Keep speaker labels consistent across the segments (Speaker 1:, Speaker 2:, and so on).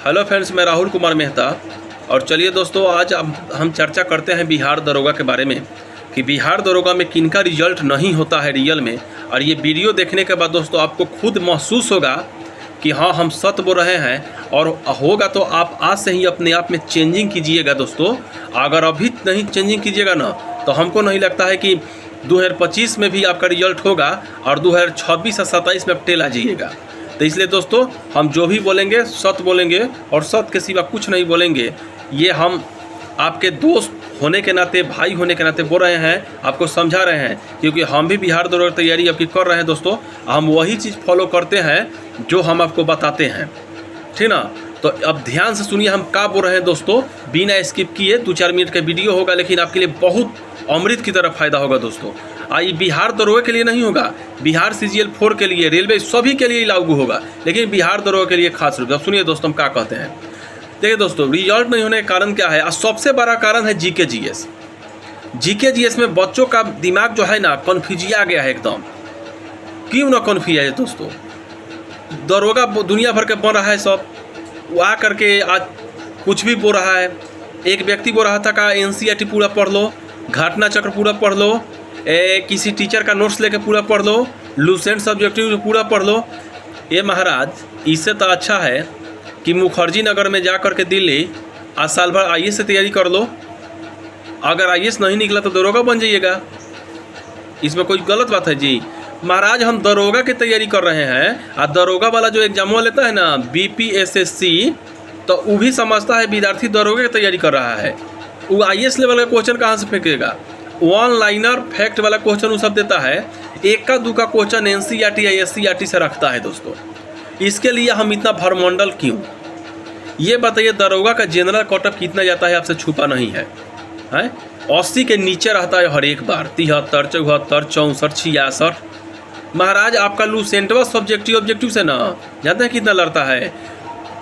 Speaker 1: Hello friends, मैं राहुल कुमार मेहता। और चलिए दोस्तों, आज हम चर्चा करते हैं बिहार दरोगा के बारे में कि बिहार दरोगा में किनका रिजल्ट नहीं होता है रियल में। और ये वीडियो देखने के बाद दोस्तों आपको खुद महसूस होगा कि हाँ, हम सच बोल रहे हैं। और होगा तो आप आज से ही अपने आप में चेंजिंग कीजिएगा दोस्तों। अगर अभी नहीं चेंजिंग कीजिएगा ना, तो हमको नहीं लगता है कि 2025 में भी आपका रिजल्ट होगा और 2026 और 27 में आप टेल आ जाइएगा। तो इसलिए दोस्तों, हम जो भी बोलेंगे सत्य बोलेंगे और सत्य के सिवा कुछ नहीं बोलेंगे। ये हम आपके दोस्त होने के नाते, भाई होने के नाते बोल रहे हैं, आपको समझा रहे हैं, क्योंकि हम भी बिहार दरोगा की तैयारी आपकी कर रहे हैं दोस्तों। हम वही चीज़ फॉलो करते हैं जो हम आपको बताते हैं, ठीक ना। तो अब ध्यान से सुनिए हम क्या बोल रहे हैं दोस्तों, बिना स्किप किए। 2-4 मिनट का वीडियो होगा, लेकिन आपके लिए बहुत अमृत की तरह फ़ायदा होगा दोस्तों। ये बिहार दरोगा के लिए नहीं होगा, बिहार CGL 4 के लिए, रेलवे सभी के लिए लागू होगा, लेकिन बिहार दरोगा के लिए खास रूप से। अब सुनिए दोस्तों हम क्या कहते हैं। देखिए दोस्तों, रिजल्ट नहीं होने का कारण क्या है। और सबसे बड़ा कारण है GK GS में बच्चों का दिमाग जो है ना, कन्फ्यूजिया गया है एकदम। क्यों ना कन्फ्यूज है दोस्तों, दरोगा दुनिया भर के बन रहा है सब। वहाँ करके आज कुछ भी बोल रहा है। एक व्यक्ति बोल रहा था का NCERT पूरा पढ़ लो, घटना चक्र पूरा पढ़ लो, किसी टीचर का नोट्स लेके पूरा पढ़ लो, लूसेंट सब्जेक्टिव पूरा पढ़ लो। ये महाराज, इससे तो अच्छा है कि मुखर्जी नगर में जा कर के दिल्ली आज साल भर IAS से तैयारी कर लो। अगर IAS नहीं निकला तो दरोगा बन जाइएगा। इसमें कोई गलत बात है जी। महाराज, हम दरोगा की तैयारी कर रहे हैं। और दरोगा वाला जो एग्जाम लेता है ना, BPSSC, तो वो भी समझता है विद्यार्थी दरोगा की तैयारी कर रहा है। वो IAS लेवल का क्वेश्चन कहाँ से फेंकेगा। वन लाइनर फैक्ट वाला क्वेश्चन वो सब देता है। एक का दूका क्वेश्चन NCERT या SCERT से रखता है दोस्तों। इसके लिए हम इतना भरमंडल क्यों? ये बताइए, दरोगा का जनरल कटअप कितना जाता है आपसे छुपा नहीं है, हैं? 80 के नीचे रहता है हर एक बार। 73, 74, 64, 66। महाराज, आपका लूसेंटवा सब्जेक्टिव से ना, जानते हैं कितना लड़ता है?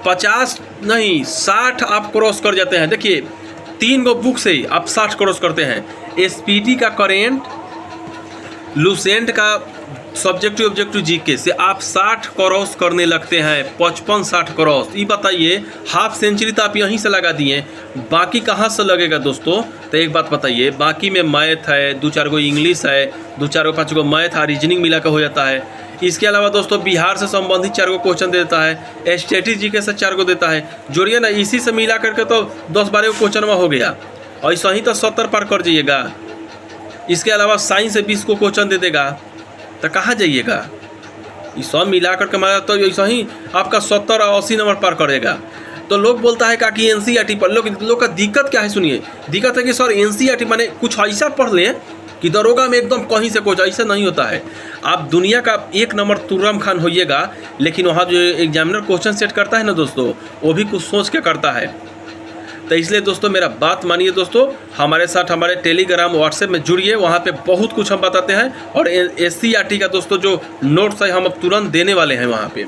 Speaker 1: 50 नहीं 60 आप क्रॉस कर जाते हैं। देखिए, 3 गो बुक से आप 60 क्रॉस करते हैं। SPT का करेंट, लूसेंट का सब्जेक्टिव GK से आप 60 क्रॉस करने लगते हैं। 55-60 क्रॉस। ये बताइए, हाफ सेंचुरी तो आप यहीं से लगा दिए, बाकी कहाँ से लगेगा दोस्तों? तो एक बात बताइए, बाकी में मैथ है, 2-4 गो इंग्लिश है, 2-4 गो 5 गो मैथ है, रीजनिंग मिला कर हो जाता है। इसके अलावा दोस्तों बिहार से संबंधित 4 गो क्वेश्चन देता है, स्टेटिक GK से 4 गो देता है। जोड़िए ना, इसी से मिला करके तो 10-12 गो क्वेश्चन हो गया। और ऐसा ही तो 70 पार कर जाइएगा। इसके अलावा साइंस से 20 को क्वेश्चन दे देगा, तो कहाँ जाइएगा? ये सब मिला करके हमारा तो ऐसा ही आपका 70 और 80 नंबर पार करेगा। तो लोग बोलता है कि NCERT पर लोग का दिक्कत क्या है। सुनिए, दिक्कत है कि सर NCERT माने कुछ ऐसा पढ़ लें कि दरोगा में एकदम कहीं से कुछ ऐसा नहीं होता है। आप दुनिया का 1 नंबर तुर्रम खान होइएगा, लेकिन वहाँ जो एग्जामिनर क्वेश्चन सेट करता है ना दोस्तों, वो भी कुछ सोच के करता है। तो इसलिए दोस्तों मेरा बात मानिए दोस्तों, हमारे साथ हमारे टेलीग्राम व्हाट्सएप में जुड़िए। वहाँ पे बहुत कुछ हम बताते हैं। और SCERT का दोस्तों जो नोट्स है हम अब तुरंत देने वाले हैं। वहाँ पे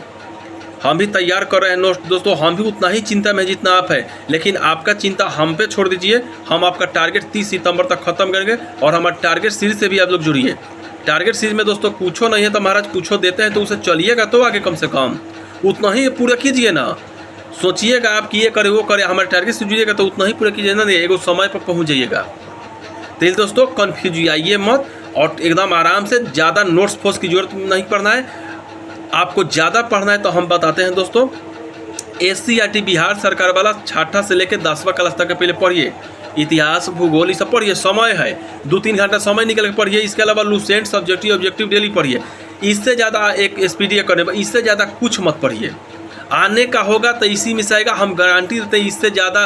Speaker 1: हम भी तैयार कर रहे हैं नोट्स दोस्तों। हम भी उतना ही चिंता में जितना आप है, लेकिन आपका चिंता हम पे छोड़ दीजिए। हम आपका टारगेट 30 सितंबर तक खत्म करेंगे। और हमारे टारगेट सीरीज से भी आप लोग जुड़िए। टारगेट सीरीज में दोस्तों कुछो नहीं है तो महाराज कुछो देते हैं, तो उसे चलिएगा तो आगे कम से कम उतना ही पूरा कीजिए ना। सोचिएगा आप कि ये करे वो करे, हमारे टारगेट से जुड़िएगा तो उतना ही पूरा कीजिए ना, एगो समय पर पहुंच जाइएगा। तो दोस्तों कन्फ्यूज आइए मत, और एकदम आराम से। ज़्यादा नोट्स फोर्स की जरूरत नहीं पड़ना है। आपको ज़्यादा पढ़ना है तो हम बताते हैं दोस्तों, SCERT बिहार सरकार वाला 6ठा से लेकर 10वां क्लास तक के पहले पढ़िए। इतिहास, भूगोल, ये सब पढ़िए। समय है 2-3 घंटा समय निकल के पढ़िए। इसके अलावा लूसेंट सब्जेक्टिव डेली पढ़िए। इससे ज़्यादा एक SPT करने पर इससे ज़्यादा कुछ मत पढ़िए। आने का होगा तो इसी में से आएगा, हम गारंटी देते हैं। इससे ज़्यादा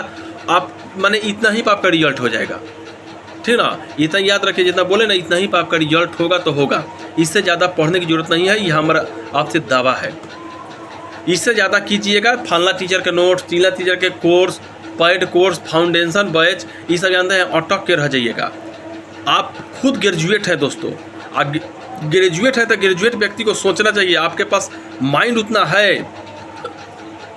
Speaker 1: आप माने इतना ही आपका रिजल्ट हो जाएगा, ठीक ना। इतना याद रखिए, जितना बोले ना इतना ही आपका रिजल्ट होगा तो होगा। इससे ज़्यादा पढ़ने की जरूरत नहीं है, ये हमारा आपसे दावा है। इससे ज़्यादा कीजिएगा। फलना टीचर के नोट्स, टीला टीचर के course, paid course, foundation batch, ये सब जानते हैं, अटक के रह जाइएगा। आप खुद ग्रेजुएट है दोस्तों। ग्रेजुएट है तो ग्रेजुएट व्यक्ति को सोचना चाहिए, आपके पास माइंड उतना है।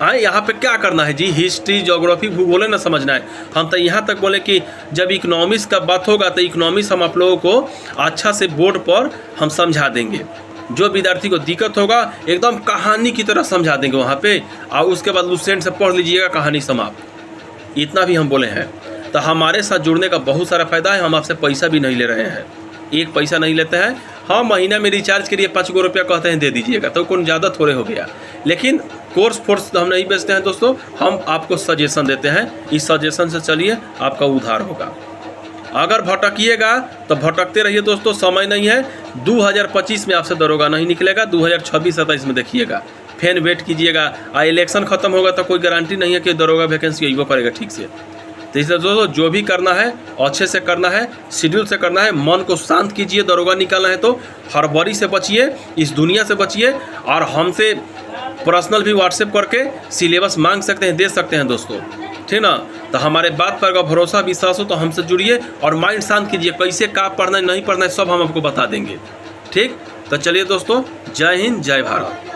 Speaker 1: हाँ, यहाँ पे क्या करना है जी, हिस्ट्री, ज्योग्राफी, भूगोल ना समझना है। हम तो यहाँ तक बोले कि जब इकोनॉमिक्स का बात होगा तो इकोनॉमिक्स हम आप लोगों को अच्छा से बोर्ड पर हम समझा देंगे। जो विद्यार्थी को दिक्कत होगा एकदम कहानी की तरह समझा देंगे वहाँ पे, और उसके बाद लुसेंट से पढ़ लीजिएगा, कहानी समाप्त। इतना भी हम बोले हैं। तो हमारे साथ जुड़ने का बहुत सारा फ़ायदा है। हम आपसे पैसा भी नहीं ले रहे हैं, एक पैसा नहीं लेते हैं। हाँ, महीना में रिचार्ज के लिए 5 रुपया कहते हैं दे दीजिएगा, तो कौन ज़्यादा थोड़े हो गया। लेकिन कोर्स फोर्स हम नहीं बेचते हैं दोस्तों, हम आपको सजेशन देते हैं। इस सजेशन से चलिए, आपका उद्धार होगा। अगर भटकिएगा तो भटकते रहिए दोस्तों, समय नहीं है। 2025 में आपसे दरोगा नहीं निकलेगा, 2026-27 में देखिएगा। फिर वेट कीजिएगा, इलेक्शन खत्म होगा तो कोई गारंटी नहीं है कि दरोगा वैकेंसी अइबो करेगा ठीक से। तो इसलिए दोस्तों जो भी करना है अच्छे से करना है, शेड्यूल से करना है, मन को शांत कीजिए। दरोगा निकालना है तो हड़बड़ी से बचिए, इस दुनिया से बचिए। और हमसे पर्सनल भी व्हाट्सएप करके सिलेबस मांग सकते हैं, दे सकते हैं दोस्तों, ठीक ना। तो हमारे बात पर अगर भरोसा विश्वास हो तो हमसे जुड़िए और माइंड शांत कीजिए। कैसे क्या पढ़ना है नहीं पढ़ना है सब हम आपको बता देंगे, ठीक। तो चलिए दोस्तों, जय हिंद, जय भारत।